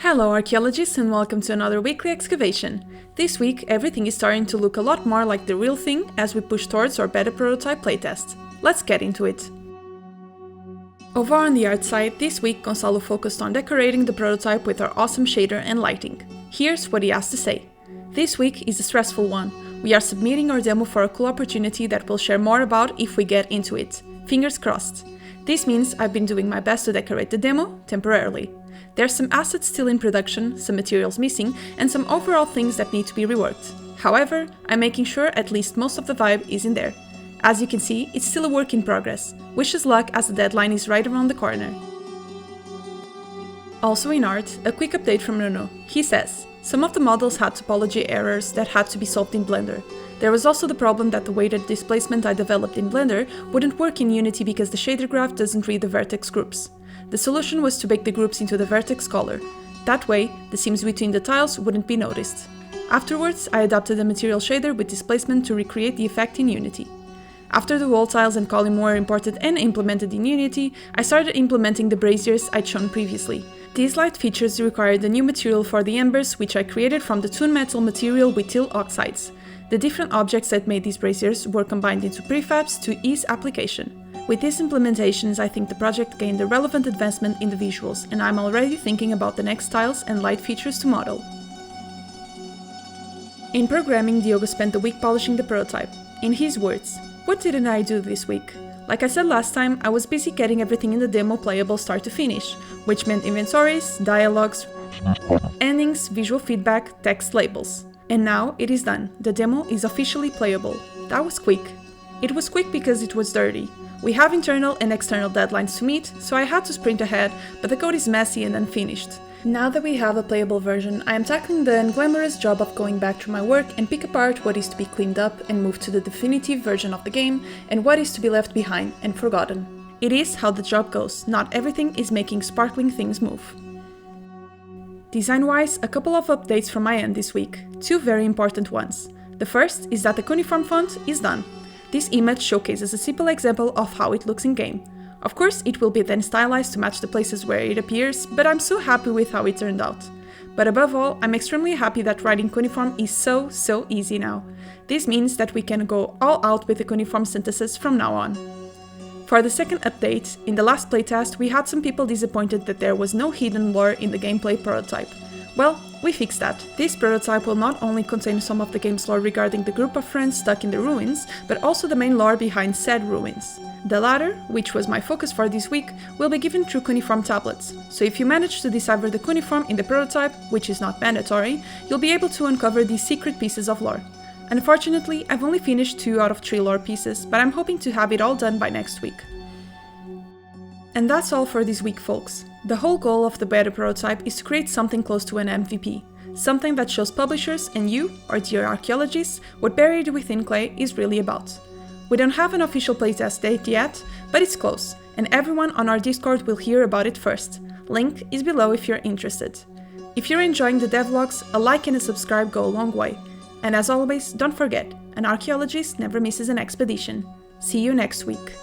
Hello archaeologists and welcome to another weekly excavation. This week everything is starting to look a lot more like the real thing as we push towards our beta prototype playtest. Let's get into it. Over on the art side, this week Gonzalo focused on decorating the prototype with our awesome shader and lighting. Here's what he has to say. This week is a stressful one. We are submitting our demo for a cool opportunity that we'll share more about if we get into it. Fingers crossed. This means I've been doing my best to decorate the demo, temporarily. There's some assets still in production, some materials missing, and some overall things that need to be reworked. However, I'm making sure at least most of the vibe is in there. As you can see, it's still a work in progress. Wish us luck as the deadline is right around the corner. Also in art, a quick update from Renaud. He says, some of the models had topology errors that had to be solved in Blender. There was also the problem that the weighted displacement I developed in Blender wouldn't work in Unity because the shader graph doesn't read the vertex groups. The solution was to bake the groups into the vertex color. That way, the seams between the tiles wouldn't be noticed. Afterwards, I adapted a material shader with displacement to recreate the effect in Unity. After the wall tiles and column were imported and implemented in Unity, I started implementing the braziers I'd shown previously. These light features required a new material for the embers, which I created from the toon metal material with till oxides. The different objects that made these braziers were combined into prefabs to ease application. With these implementations, I think the project gained a relevant advancement in the visuals, and I'm already thinking about the next tiles and light features to model. In programming, Diogo spent the week polishing the prototype. In his words, "What didn't I do this week? Like I said last time, I was busy getting everything in the demo playable start to finish, which meant inventories, dialogues, endings, visual feedback, text labels. And now it is done. The demo is officially playable. That was quick. It was quick because it was dirty. We have internal and external deadlines to meet, so I had to sprint ahead, but the code is messy and unfinished. Now that we have a playable version, I am tackling the unglamorous job of going back to my work and pick apart what is to be cleaned up and moved to the definitive version of the game, and what is to be left behind and forgotten. It is how the job goes, not everything is making sparkling things move. Design-wise, a couple of updates from my end this week, two very important ones. The first is that the cuneiform font is done. This image showcases a simple example of how it looks in-game. Of course, it will be then stylized to match the places where it appears, but I'm so happy with how it turned out. But above all, I'm extremely happy that writing cuneiform is so easy now. This means that we can go all out with the cuneiform synthesis from now on. For the second update, in the last playtest we had some people disappointed that there was no hidden lore in the gameplay prototype. Well, we fixed that. This prototype will not only contain some of the game's lore regarding the group of friends stuck in the ruins, but also the main lore behind said ruins. The latter, which was my focus for this week, will be given through cuneiform tablets, so if you manage to decipher the cuneiform in the prototype, which is not mandatory, you'll be able to uncover these secret pieces of lore. Unfortunately, I've only finished 2 out of 3 lore pieces, but I'm hoping to have it all done by next week. And that's all for this week, folks. The whole goal of the beta prototype is to create something close to an MVP, something that shows publishers and you, our dear archaeologists, what Buried Within Clay is really about. We don't have an official playtest date yet, but it's close, and everyone on our Discord will hear about it first. Link is below if you're interested. If you're enjoying the devlogs, a like and a subscribe go a long way. And as always, don't forget, an archaeologist never misses an expedition. See you next week.